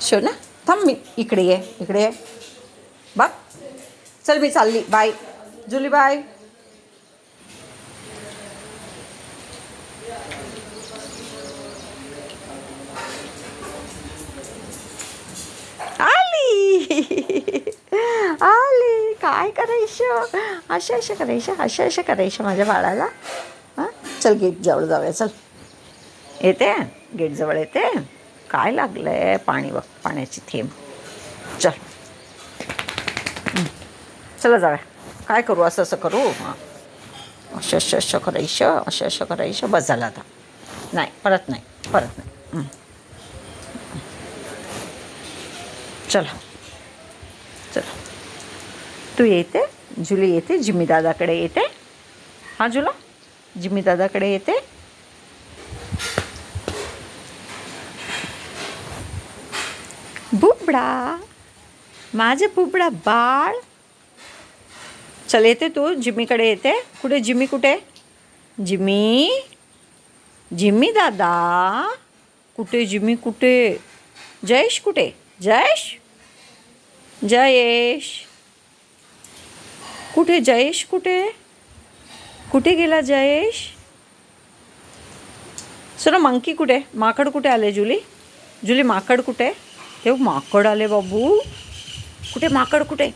शोना थांब, मी इकडे ये बघ. चल मी चालली, बाय जुली, बाय. आली आली. काय करायचं, अशा करायचं माझ्या बाळाला. हां चल गेट जवळ जाऊया. चल येते, गेट जवळ येते. काय लागलं आहे, पाणी बघ, पाण्याची थेंब. चल चला जाऊया. काय करू, असं करू. हां अशा करायचं. बस झालं आता. नाही परत नाही. चला तू येते, जुली येते, जिम्मी दादाकडे येते. हां जुला, जिम्मी दादाकडे येते. बुबडा, माझे बुबडा बाळ. चल येते तू, जिम्मीकडे येते. कुठे जिम्मी, कुठे जिम्मी दादा कुठे, जिम्मी कुठे, जयेश कुठे, जयेश कुठे, जयेश कुठे गेला जयेश. सर मंकी कुठे, माकड कुठे आले, जुली माकड कुठे. हे माकड आले बाबू. कुठे माकड, कुठे